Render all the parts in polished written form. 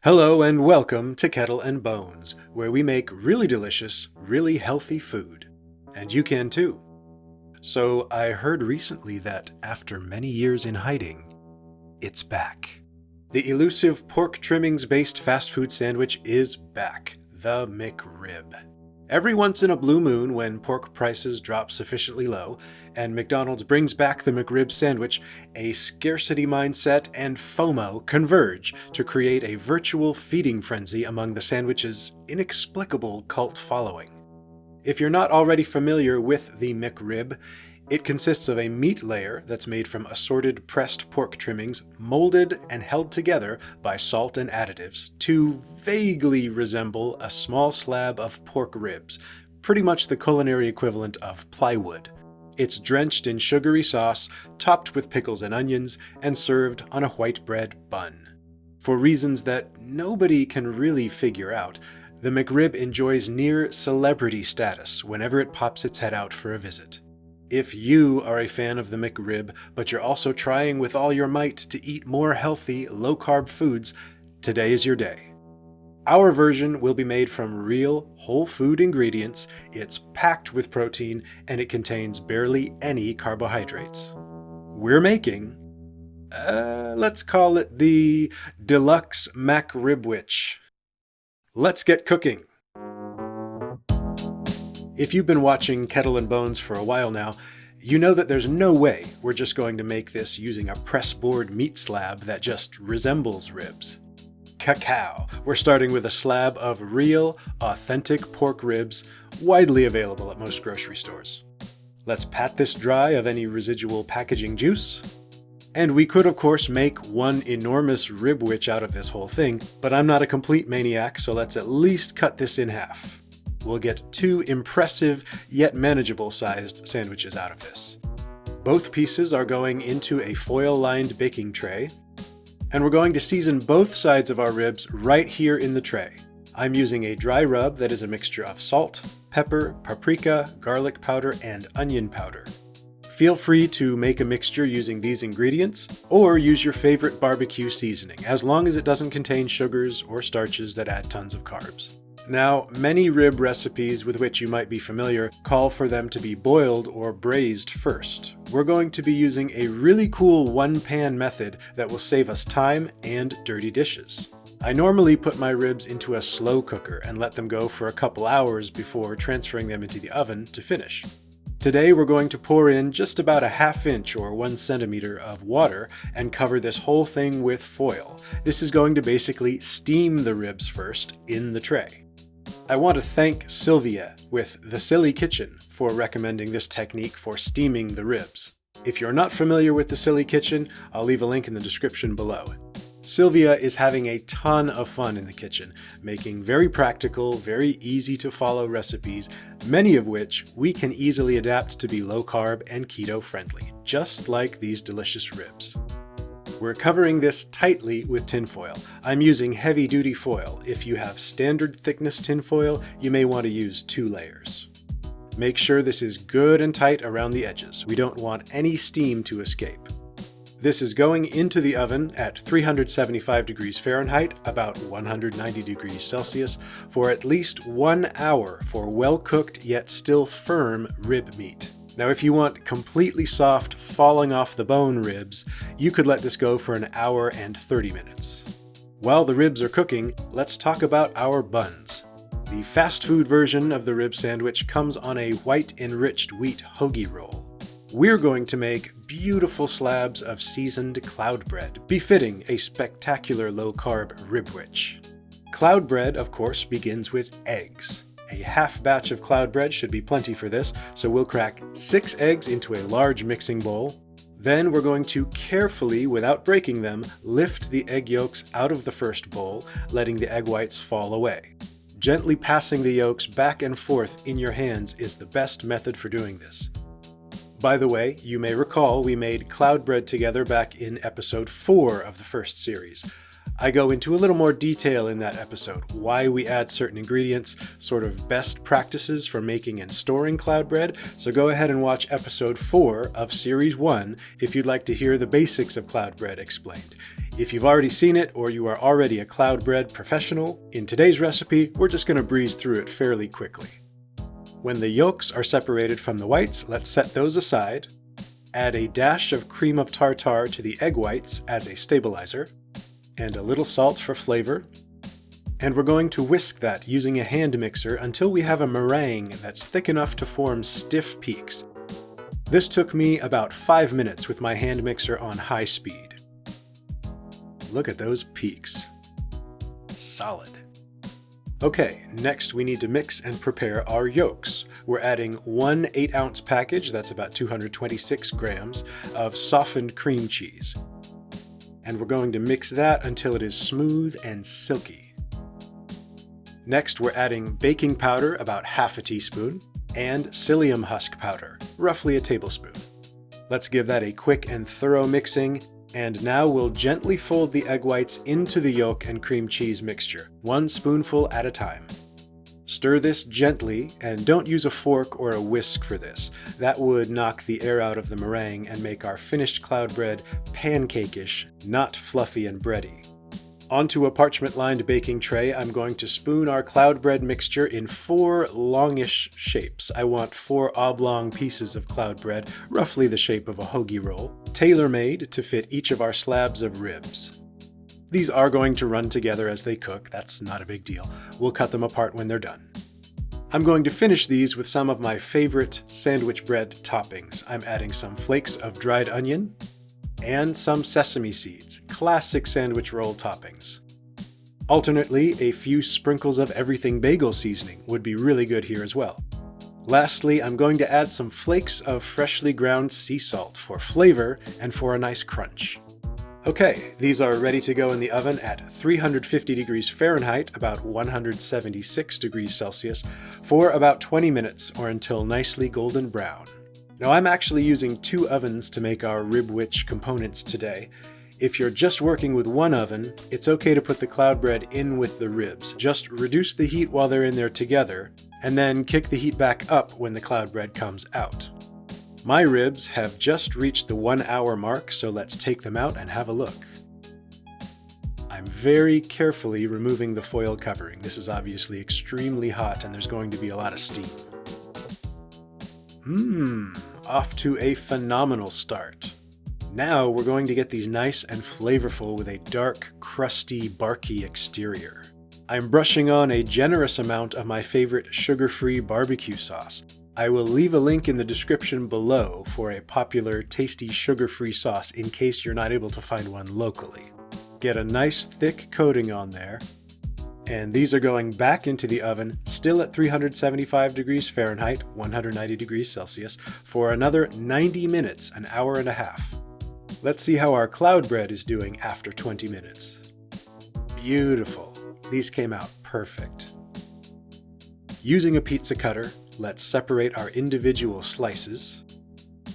Hello and welcome to Kettle and Bones, where we make really delicious, really healthy food. And you can too. So I heard recently that after many years in hiding, it's back. The elusive pork trimmings-based fast food sandwich is back, the McRib. Every once in a blue moon, when pork prices drop sufficiently low, and McDonald's brings back the McRib sandwich, a scarcity mindset and FOMO converge to create a virtual feeding frenzy among the sandwich's inexplicable cult following. If you're not already familiar with the McRib, it consists of a meat layer that's made from assorted pressed pork trimmings, molded and held together by salt and additives to vaguely resemble a small slab of pork ribs, pretty much the culinary equivalent of plywood. It's drenched in sugary sauce, topped with pickles and onions, and served on a white bread bun. For reasons that nobody can really figure out, the McRib enjoys near celebrity status whenever it pops its head out for a visit. If you are a fan of the McRib, but you're also trying with all your might to eat more healthy, low-carb foods, today is your day. Our version will be made from real, whole food ingredients, it's packed with protein, and it contains barely any carbohydrates. We're making, let's call it the Deluxe MacRibwich. Let's get cooking! If you've been watching Kettle and Bones for a while now, you know that there's no way we're just going to make this using a pressboard meat slab that just resembles ribs. Cacao! We're starting with a slab of real, authentic pork ribs, widely available at most grocery stores. Let's pat this dry of any residual packaging juice. And we could, of course, make one enormous ribwich out of this whole thing, but I'm not a complete maniac, so let's at least cut this in half. We'll get two impressive yet manageable sized sandwiches out of this. Both pieces are going into a foil-lined baking tray, and we're going to season both sides of our ribs right here in the tray. I'm using a dry rub that is a mixture of salt, pepper, paprika, garlic powder, and onion powder. Feel free to make a mixture using these ingredients, or use your favorite barbecue seasoning, as long as it doesn't contain sugars or starches that add tons of carbs. Now, many rib recipes with which you might be familiar call for them to be boiled or braised first. We're going to be using a really cool one-pan method that will save us time and dirty dishes. I normally put my ribs into a slow cooker and let them go for a couple hours before transferring them into the oven to finish. Today we're going to pour in just about a ½ inch or 1 centimeter of water and cover this whole thing with foil. This is going to basically steam the ribs first in the tray. I want to thank Sylvia with The Silly Kitchen for recommending this technique for steaming the ribs. If you're not familiar with The Silly Kitchen, I'll leave a link in the description below. Sylvia is having a ton of fun in the kitchen, making very practical, very easy to follow recipes, many of which we can easily adapt to be low carb and keto friendly, just like these delicious ribs. We're covering this tightly with tinfoil. I'm using heavy duty foil. If you have standard thickness tinfoil, you may want to use 2 layers. Make sure this is good and tight around the edges. We don't want any steam to escape. This is going into the oven at 375 degrees Fahrenheit, about 190 degrees Celsius, for at least 1 hour for well-cooked yet still firm rib meat. Now, if you want completely soft, falling off the bone ribs, you could let this go for an hour and 30 minutes. While the ribs are cooking, let's talk about our buns. The fast food version of the rib sandwich comes on a white enriched wheat hoagie roll. We're going to make beautiful slabs of seasoned cloud bread, befitting a spectacular low-carb ribwich. Cloud bread, of course, begins with eggs. A half batch of cloud bread should be plenty for this, so we'll crack 6 eggs into a large mixing bowl. Then we're going to carefully, without breaking them, lift the egg yolks out of the first bowl, letting the egg whites fall away. Gently passing the yolks back and forth in your hands is the best method for doing this. By the way, you may recall we made cloud bread together back in episode 4 of the first series. I go into a little more detail in that episode, why we add certain ingredients, sort of best practices for making and storing cloud bread, so go ahead and watch episode 4 of series 1 if you'd like to hear the basics of cloud bread explained. If you've already seen it or you are already a cloud bread professional, in today's recipe, we're just going to breeze through it fairly quickly. When the yolks are separated from the whites, let's set those aside. Add a dash of cream of tartar to the egg whites as a stabilizer, and a little salt for flavor. And we're going to whisk that using a hand mixer until we have a meringue that's thick enough to form stiff peaks. This took me about 5 minutes with my hand mixer on high speed. Look at those peaks. Solid. Okay, next we need to mix and prepare our yolks. We're adding 1 8-ounce package, that's about 226 grams, of softened cream cheese. And we're going to mix that until it is smooth and silky. Next, we're adding baking powder, about half a teaspoon, and psyllium husk powder, roughly a tablespoon. Let's give that a quick and thorough mixing, and now we'll gently fold the egg whites into the yolk and cream cheese mixture, 1 spoonful at a time. Stir this gently, and don't use a fork or a whisk for this. That would knock the air out of the meringue and make our finished cloud bread pancake-ish, not fluffy and bready. Onto a parchment-lined baking tray, I'm going to spoon our cloud bread mixture in 4 longish shapes. I want 4 oblong pieces of cloud bread, roughly the shape of a hoagie roll, tailor-made to fit each of our slabs of ribs. These are going to run together as they cook, that's not a big deal. We'll cut them apart when they're done. I'm going to finish these with some of my favorite sandwich bread toppings. I'm adding some flakes of dried onion and some sesame seeds, classic sandwich roll toppings. Alternately, a few sprinkles of everything bagel seasoning would be really good here as well. Lastly, I'm going to add some flakes of freshly ground sea salt for flavor and for a nice crunch. Okay, these are ready to go in the oven at 350 degrees Fahrenheit, about 176 degrees Celsius, for about 20 minutes or until nicely golden brown. Now I'm actually using 2 ovens to make our McRibwich components today. If you're just working with 1 oven, it's okay to put the cloud bread in with the ribs. Just reduce the heat while they're in there together, and then kick the heat back up when the cloud bread comes out. My ribs have just reached the 1-hour mark, so let's take them out and have a look. I'm very carefully removing the foil covering. This is obviously extremely hot and there's going to be a lot of steam. Off to a phenomenal start. Now we're going to get these nice and flavorful with a dark, crusty, barky exterior. I'm brushing on a generous amount of my favorite sugar-free barbecue sauce. I will leave a link in the description below for a popular, tasty sugar-free sauce in case you're not able to find one locally. Get a nice thick coating on there, and these are going back into the oven, still at 375 degrees Fahrenheit, 190 degrees Celsius, for another 90 minutes, an hour and a half. Let's see how our cloud bread is doing after 20 minutes. Beautiful. These came out perfect. Using a pizza cutter, let's separate our individual slices,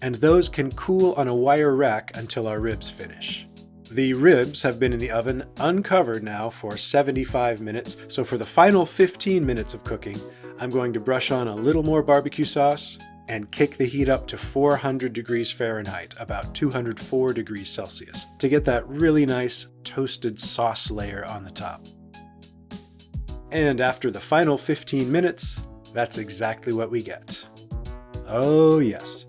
and those can cool on a wire rack until our ribs finish. The ribs have been in the oven uncovered now for 75 minutes, so for the final 15 minutes of cooking, I'm going to brush on a little more barbecue sauce and kick the heat up to 400 degrees Fahrenheit, about 204 degrees Celsius, to get that really nice toasted sauce layer on the top. And after the final 15 minutes, that's exactly what we get. Oh yes.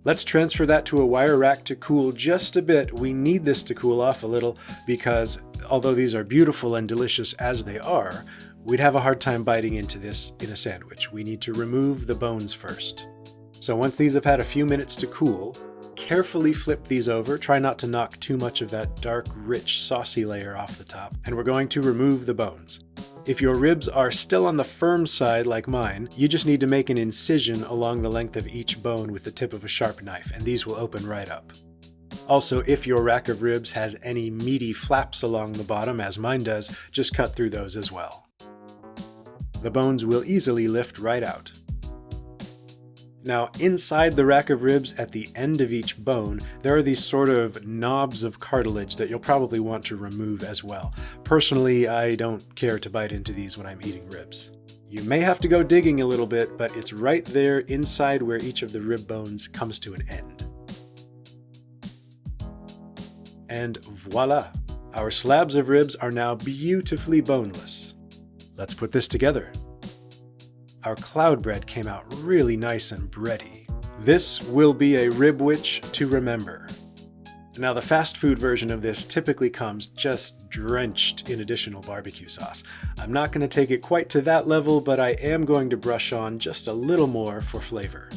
Let's transfer that to a wire rack to cool just a bit. We need this to cool off a little because although these are beautiful and delicious as they are, we'd have a hard time biting into this in a sandwich. We need to remove the bones first. So once these have had a few minutes to cool, carefully flip these over. Try not to knock too much of that dark, rich, saucy layer off the top. And we're going to remove the bones. If your ribs are still on the firm side like mine, you just need to make an incision along the length of each bone with the tip of a sharp knife, and these will open right up. Also, if your rack of ribs has any meaty flaps along the bottom, as mine does, just cut through those as well. The bones will easily lift right out. Now, inside the rack of ribs at the end of each bone, there are these sort of knobs of cartilage that you'll probably want to remove as well. Personally, I don't care to bite into these when I'm eating ribs. You may have to go digging a little bit, but it's right there inside where each of the rib bones comes to an end. And voila! Our slabs of ribs are now beautifully boneless. Let's put this together. Our cloud bread came out really nice and bready. This will be a ribwich to remember. Now, the fast food version of this typically comes just drenched in additional barbecue sauce. I'm not going to take it quite to that level, but I am going to brush on just a little more for flavor.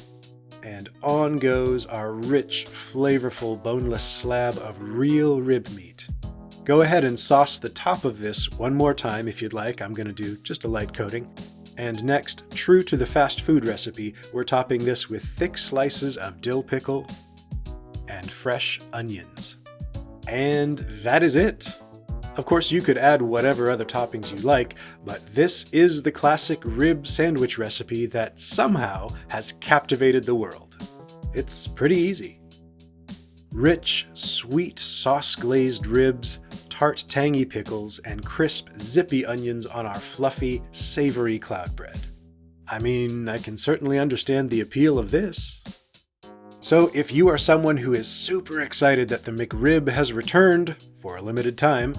And on goes our rich, flavorful, boneless slab of real rib meat. Go ahead and sauce the top of this one more time if you'd like. I'm going to do just a light coating. And next, true to the fast food recipe, we're topping this with thick slices of dill pickle and fresh onions. And that is it! Of course, you could add whatever other toppings you like, but this is the classic rib sandwich recipe that somehow has captivated the world. It's pretty easy. Rich, sweet, sauce-glazed ribs, tart, tangy pickles, and crisp, zippy onions on our fluffy, savory cloud bread. I mean, I can certainly understand the appeal of this. So if you are someone who is super excited that the McRib has returned for a limited time,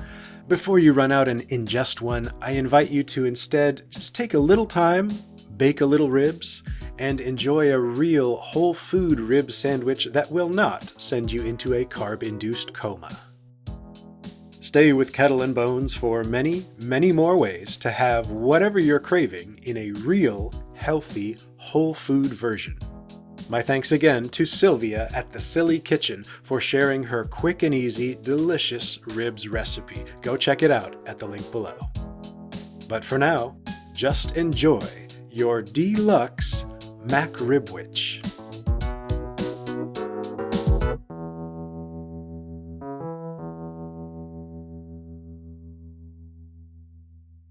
before you run out and ingest one, I invite you to instead just take a little time, bake a little ribs, and enjoy a real whole food rib sandwich that will not send you into a carb-induced coma. Stay with Kettle and Bones for many, many more ways to have whatever you're craving in a real, healthy, whole food version. My thanks again to Sylvia at the Silly Kitchen for sharing her quick and easy, delicious ribs recipe. Go check it out at the link below. But for now, just enjoy your Deluxe MacRibwich.